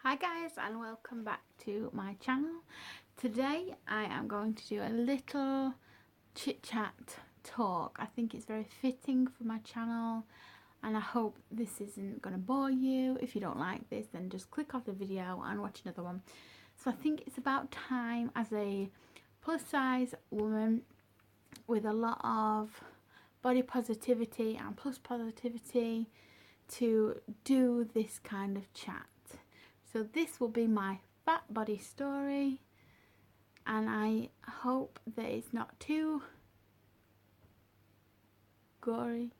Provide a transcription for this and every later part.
Hi guys, and welcome back to my channel. Today I am going to do a little chit chat talk. I think it's very fitting for my channel and I hope this isn't going to bore you. If you don't like this, then just click off the video and watch another one. So I think it's about time, as a plus size woman with a lot of body positivity and plus positivity, to do this kind of chat. So this will be my fat body story, and I hope that it's not too gory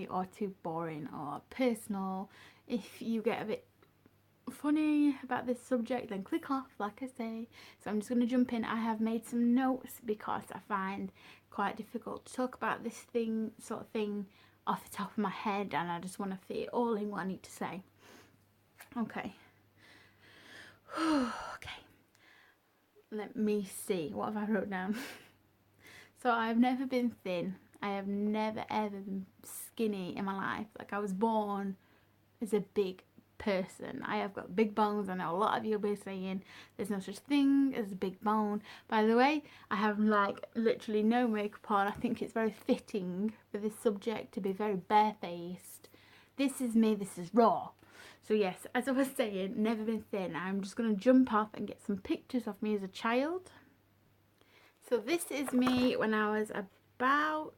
or too boring or personal. If you get a bit funny about this subject, then click off, like I say. So I'm just going to jump in. I have made some notes because I find quite difficult to talk about this sort of thing off the top of my head, and I just want to fit it all in what I need to say. Okay. Okay. Let me see. What have I wrote down? So I've never been thin. I have never ever been skinny in my life. Like, I was born as a big person. I have got big bones. I know a lot of you will be saying there's no such thing as a big bone. By the way, I have like literally no makeup on. I think it's very fitting for this subject to be very barefaced. This is me, this is raw. So yes, as I was saying, never been thin. I'm just going to jump off and get some pictures of me as a child. So this is me when I was about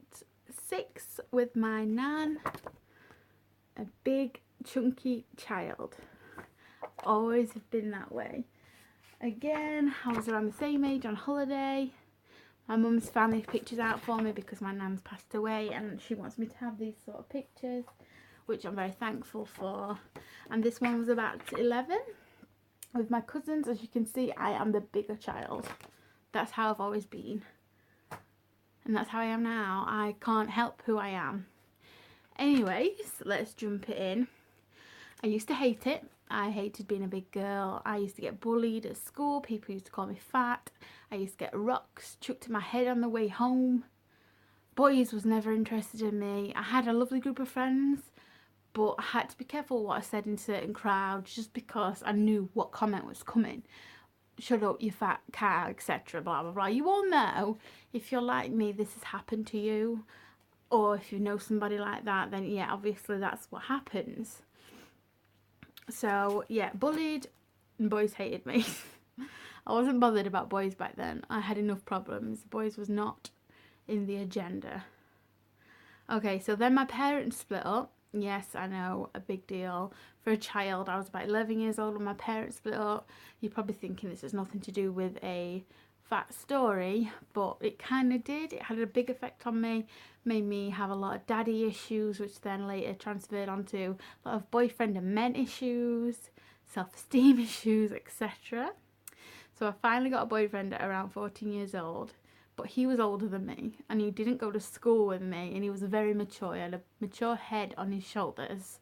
6 with my nan. A big chunky child. Always have been that way. Again, I was around the same age on holiday. My mum's found these pictures out for me because my nan's passed away and she wants me to have these sort of pictures, which I'm very thankful for. And this one was about 11 with my cousins. As you can see, I am the bigger child. That's how I've always been, and that's how I am now. I can't help who I am. Anyways, let's jump it in. I used to hate it. I hated being a big girl. I used to get bullied at school. People used to call me fat. I used to get rocks chucked to my head on the way home. Boys was never interested in me. I had a lovely group of friends, but I had to be careful what I said in certain crowds just because I knew what comment was coming. Shut up, you fat cow, etc. Blah blah blah. You all know, if you're like me, this has happened to you, or if you know somebody like that, then yeah, obviously that's what happens. So yeah, bullied, and boys hated me. I wasn't bothered about boys back then. I had enough problems. Boys was not in the agenda. Okay, so then my parents split up. Yes, I know, a big deal for a child. I was about 11 years old when my parents split up. You're probably thinking this has nothing to do with a fat story, but it kind of did. It had a big effect on me, made me have a lot of daddy issues, which then later transferred onto a lot of boyfriend and men issues, self-esteem issues, etc. So I finally got a boyfriend at around 14 years old, but he was older than me and he didn't go to school with me, and he was very mature. He had a mature head on his shoulders.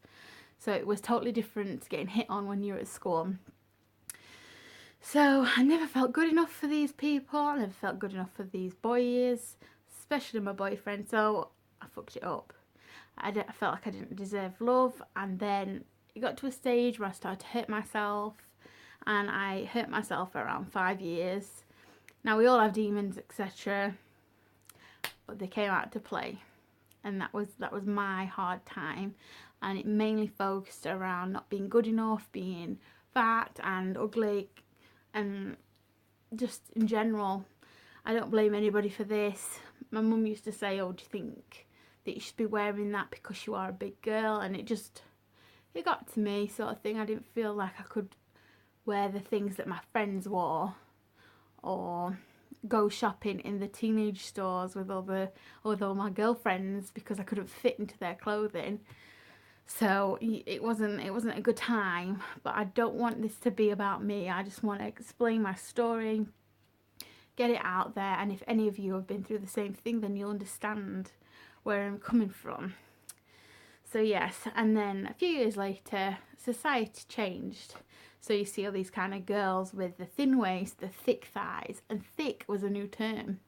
So it was totally different to getting hit on when you're at school. So I never felt good enough for these people. I never felt good enough for these boys, especially my boyfriend. So I fucked it up. I felt like I didn't deserve love, and then it got to a stage where I started to hurt myself, and I hurt myself for around 5 years. Now we all have demons, etc., but they came out to play, and that was my hard time, and it mainly focused around not being good enough, being fat and ugly, and just in general. I don't blame anybody for this. My mum used to say, oh, do you think that you should be wearing that because you are a big girl? And it got to me, sort of thing. I didn't feel like I could wear the things that my friends wore, or go shopping in the teenage stores with all my girlfriends, because I couldn't fit into their clothing. So it wasn't a good time. But I don't want this to be about me. I just want to explain my story, get it out there, and if any of you have been through the same thing, then you'll understand where I'm coming from. So yes, and then a few years later, society changed. So you see all these kind of girls with the thin waist, the thick thighs, and thick was a new term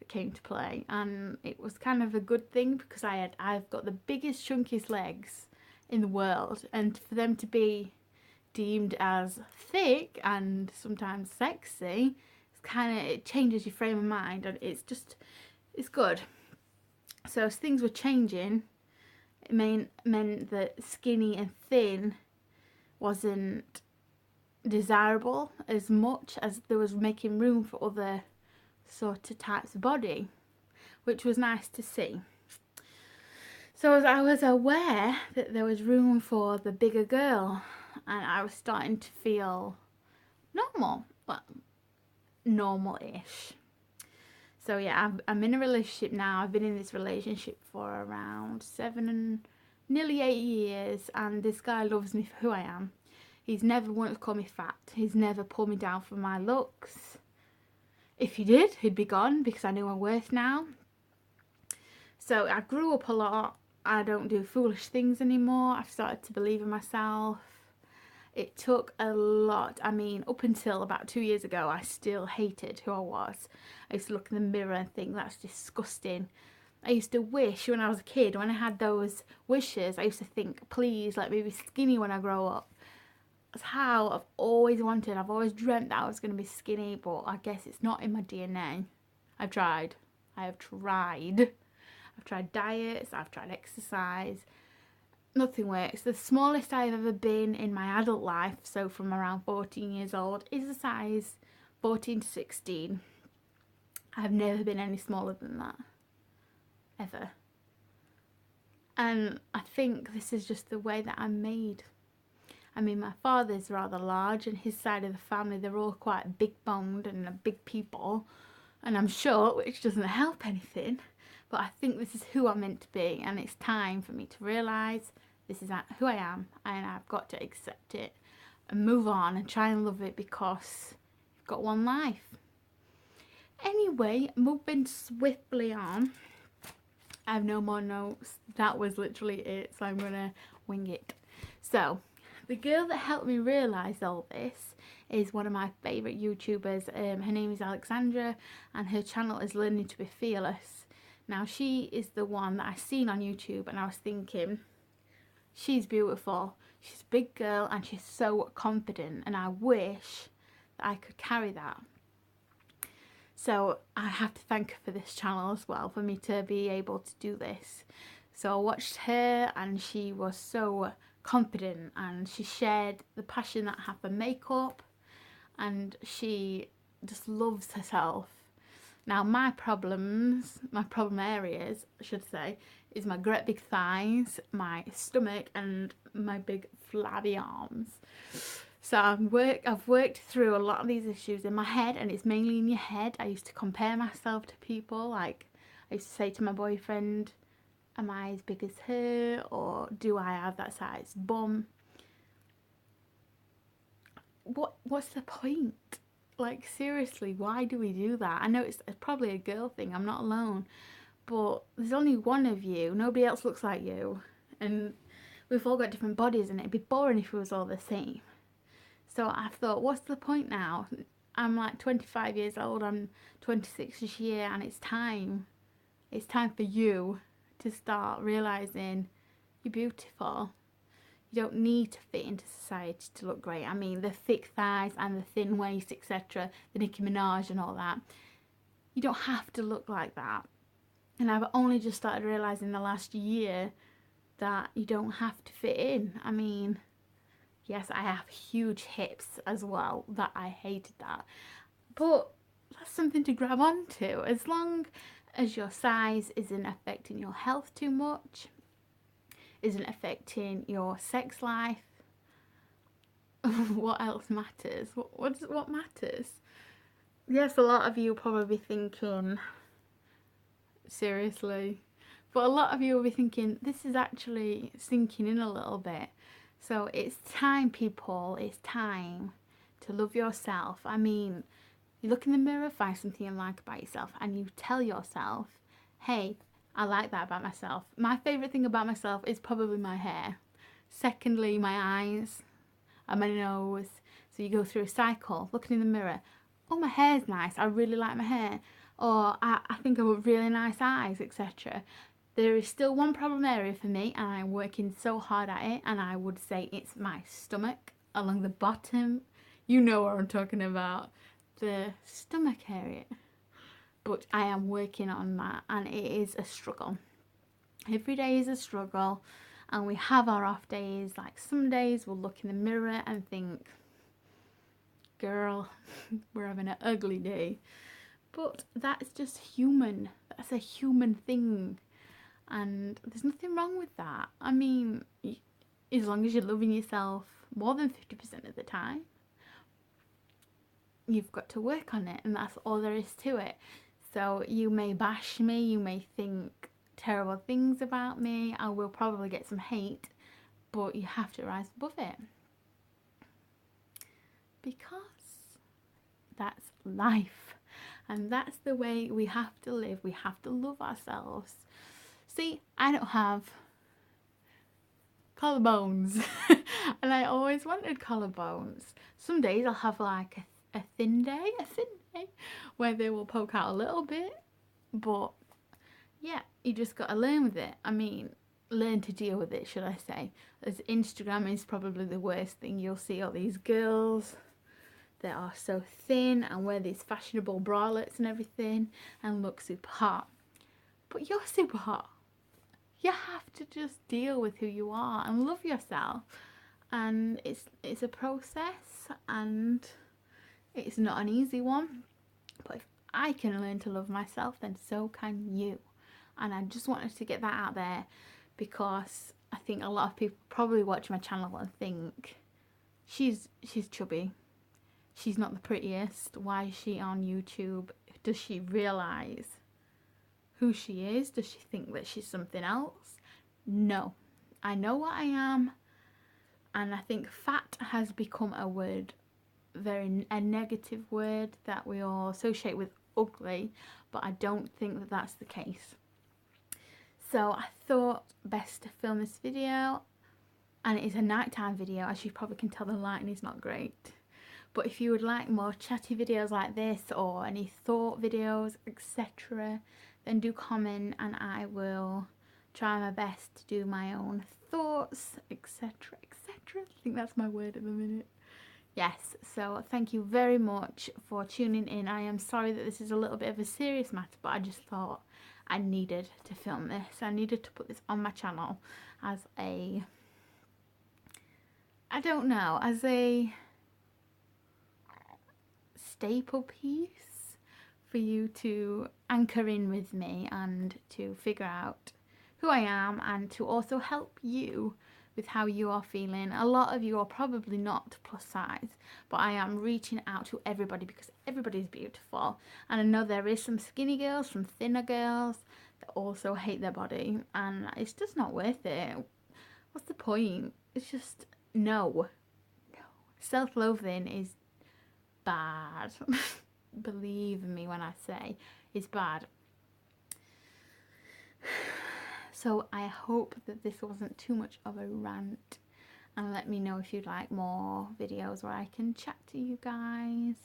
that came to play, and it was kind of a good thing because I've got the biggest, chunkiest legs in the world, and for them to be deemed as thick and sometimes sexy, it's kind of, it changes your frame of mind, and it's good. So as things were changing, it meant that skinny and thin wasn't desirable as much, as there was making room for other sort of types of body, which was nice to see. So as I was aware that there was room for the bigger girl, and I was starting to feel normal, well, normal-ish. So yeah, I'm in a relationship now. I've been in this relationship for around 7 and nearly 8 years, and this guy loves me for who I am. He's never wanted to call me fat. He's never pulled me down for my looks. If he did, he'd be gone, because I know my worth now. So I grew up a lot. I don't do foolish things anymore. I've started to believe in myself. It took a lot. I mean, up until about 2 years ago, I still hated who I was. I used to look in the mirror and think, that's disgusting. I used to wish when I was a kid, when I had those wishes, I used to think, please let me be skinny when I grow up. That's how I've always wanted. I've always dreamt that I was going to be skinny, but I guess it's not in my DNA. I've tried. I have tried. I've tried diets, I've tried exercise. Nothing works. The smallest I've ever been in my adult life, so from around 14 years old, is a size 14 to 16. I've never been any smaller than that. Ever. And I think this is just the way that I'm made. I mean, my father's rather large, and his side of the family, they're all quite big boned and big people. And I'm short, which doesn't help anything. But I think this is who I'm meant to be, and it's time for me to realise this is who I am, and I've got to accept it and move on and try and love it, because you've got one life. Anyway, moving swiftly on. I have no more notes. That was literally it, so I'm going to wing it. So, the girl that helped me realise all this is one of my favourite YouTubers. Her name is Alexandra, and her channel is Learning to be Fearless. Now, she is the one that I seen on YouTube, and I was thinking, she's beautiful. She's a big girl, and she's so confident, and I wish that I could carry that. So I have to thank her for this channel as well, for me to be able to do this. So I watched her, and she was so confident, and she shared the passion that I have for makeup, and she just loves herself. Now, my problem areas, I should say, is my great big thighs, my stomach, and my big flabby arms. So I've worked through a lot of these issues in my head, and it's mainly in your head. I used to compare myself to people. Like, I used to say to my boyfriend, am I as big as her, or do I have that size bum? What's the point? Like, seriously, why do we do that? I know it's probably a girl thing, I'm not alone, but there's only one of you, nobody else looks like you, and we've all got different bodies, and it'd be boring if it was all the same. So I thought, what's the point now? I'm like 25 years old, I'm 26 this year, and it's time for you to start realising you're beautiful. You don't need to fit into society to look great. I mean, the thick thighs and the thin waist, etc., the Nicki Minaj and all that. You don't have to look like that. And I've only just started realising the last year that you don't have to fit in. I mean, yes, I have huge hips as well. That I hated that. But that's something to grab onto. As long as your size isn't affecting your health too much, isn't affecting your sex life, what else matters? What matters? Yes, a lot of you will probably be thinking, seriously, but a lot of you will be thinking, this is actually sinking in a little bit. So it's time, people, it's time to love yourself. I mean, you look in the mirror, find something you like about yourself, and you tell yourself, hey, I like that about myself. My favourite thing about myself is probably my hair. Secondly, my eyes and my nose. So you go through a cycle, looking in the mirror. Oh, my hair's nice. I really like my hair. Or I think I've got really nice eyes, etc. There is still one problem area for me, and I'm working so hard at it, and I would say it's my stomach along the bottom. You know what I'm talking about, the stomach area. But I am working on that, and it is a struggle. Every day is a struggle, and we have our off days. Like some days we'll look in the mirror and think, girl, we're having an ugly day. But that's just human. That's a human thing. And there's nothing wrong with that. I mean, as long as you're loving yourself more than 50% of the time, you've got to work on it, and that's all there is to it. So you may bash me, you may think terrible things about me, I will probably get some hate, but you have to rise above it. Because that's life, and that's the way we have to live. We have to love ourselves. See, I don't have collarbones and I always wanted collarbones. Some days I'll have like a thin day where they will poke out a little bit, but yeah, you just got to learn with it. I mean, learn to deal with it, should I say. As Instagram is probably the worst thing. You'll see all these girls that are so thin and wear these fashionable bralettes and everything and look super hot. But you're super hot. You have to just deal with who you are and love yourself. And it's a process, and it's not an easy one. But if I can learn to love myself, then so can you. And I just wanted to get that out there, because I think a lot of people probably watch my channel and think, she's chubby. She's not the prettiest. Why is she on YouTube? Does she realise who she is? Does she think that she's something else? No. I know what I am, and I think fat has become a word, a negative word that we all associate with ugly, but I don't think that that's the case. So I thought best to film this video, and it is a nighttime video. As you probably can tell, the lighting is not great. But if you would like more chatty videos like this, or any thought videos, etc., then do comment, and I will try my best to do my own thoughts, etc., etc. I think that's my word at the minute. Yes, so thank you very much for tuning in. I am sorry that this is a little bit of a serious matter, but I just thought I needed to film this. I needed to put this on my channel as a, I don't know, as a staple piece for you to anchor in with me and to figure out who I am, and to also help you with how you are feeling. A lot of you are probably not plus size, but I am reaching out to everybody because everybody's beautiful. And I know there is some skinny girls, some thinner girls that also hate their body, and it's just not worth it. What's the point? It's just no. Self-loathing is bad. Believe me when I say it's bad. So I hope that this wasn't too much of a rant, and let me know if you'd like more videos where I can chat to you guys,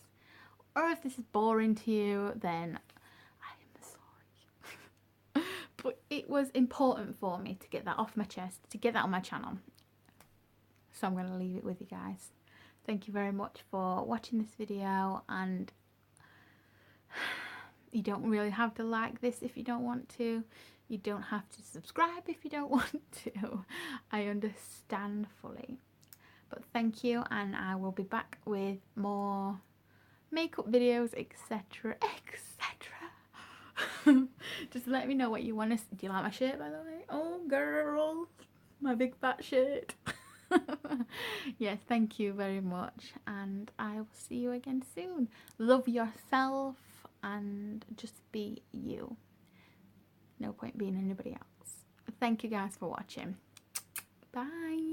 or if this is boring to you, then I am sorry. But it was important for me to get that off my chest, to get that on my channel, so I'm going to leave it with you guys. Thank you very much for watching this video, and you don't really have to like this if you don't want to. You don't have to subscribe if you don't want to. I understand fully. But thank you, and I will be back with more makeup videos, etc, etc. Just let me know what you want to see. Do you like my shirt, by the way? Oh girl, my big fat shirt. Yes, thank you very much, and I will see you again soon. Love yourself and just be you. No point being anybody else. Thank you guys for watching. Bye.